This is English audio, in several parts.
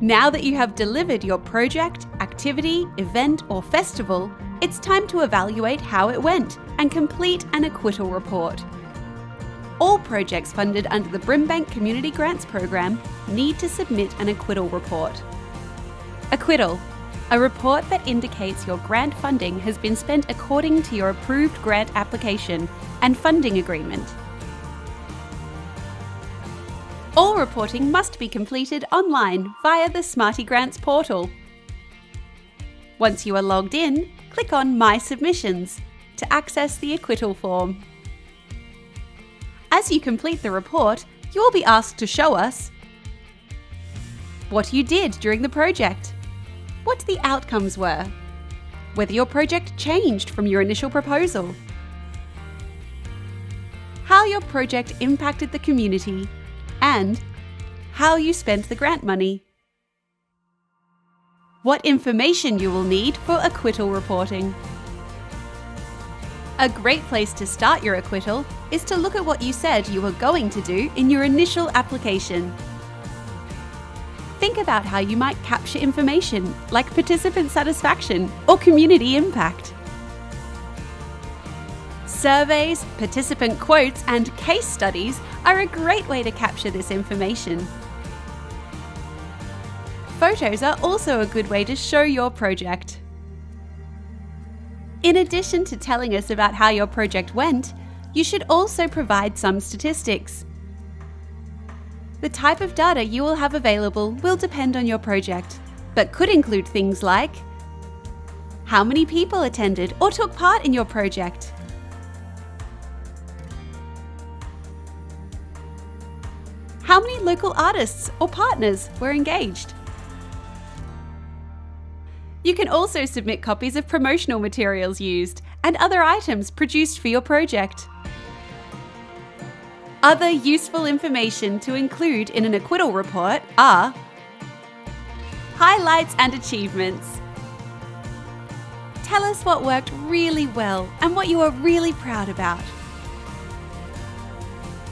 Now that you have delivered your project, activity, event, or festival, it's time to evaluate how it went and complete an acquittal report. All projects funded under the Brimbank Community Grants program need to submit an acquittal report. Acquittal, a report that indicates your grant funding has been spent according to your approved grant application and funding agreement. All reporting must be completed online via the Smarty Grants portal. Once you are logged in, click on My Submissions to access the acquittal form. As you complete the report, you will be asked to show us what you did during the project, what the outcomes were, whether your project changed from your initial proposal, how your project impacted the community, and how you spent the grant money. What information you will need for acquittal reporting. A great place to start your acquittal is to look at what you said you were going to do in your initial application. Think about how you might capture information like participant satisfaction or community impact. Surveys, participant quotes, and case studies are a great way to capture this information. Photos are also a good way to show your project. In addition to telling us about how your project went, you should also provide some statistics. The type of data you will have available will depend on your project, but could include things like how many people attended or took part in your project, how many local artists or partners were engaged. You can also submit copies of promotional materials used and other items produced for your project. Other useful information to include in an acquittal report are highlights and achievements. Tell us what worked really well and what you are really proud about.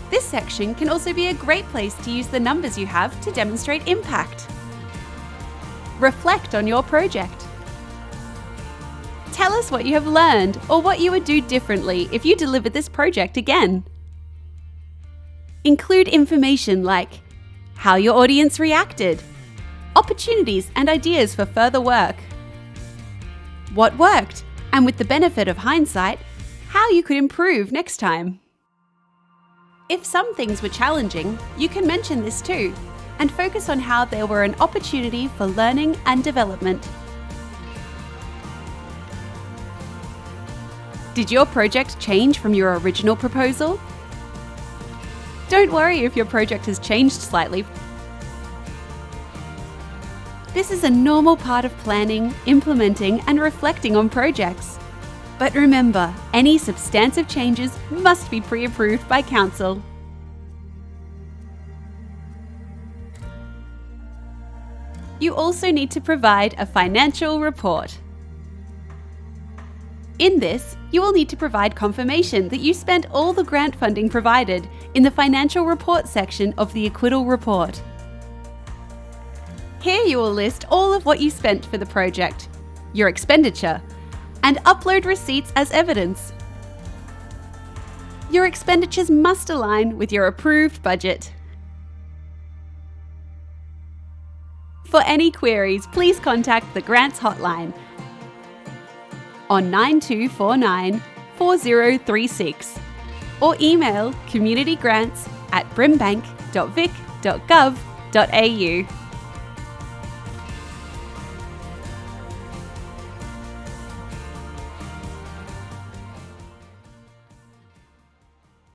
This section can also be a great place to use the numbers you have to demonstrate impact. Reflect on your project. Tell us what you have learned or what you would do differently if you delivered this project again. Include information like how your audience reacted, opportunities and ideas for further work, what worked, and with the benefit of hindsight, how you could improve next time. If some things were challenging, you can mention this too, and focus on how they were an opportunity for learning and development. Did your project change from your original proposal? Don't worry if your project has changed slightly. This is a normal part of planning, implementing, and reflecting on projects. But remember, any substantive changes must be pre-approved by Council. You also need to provide a financial report. In this, you will need to provide confirmation that you spent all the grant funding provided in the financial report section of the acquittal report. Here you will list all of what you spent for the project, your expenditure, and upload receipts as evidence. Your expenditures must align with your approved budget. For any queries, please contact the Grants Hotline on 9249 4036 or email communitygrants@brimbank.vic.gov.au.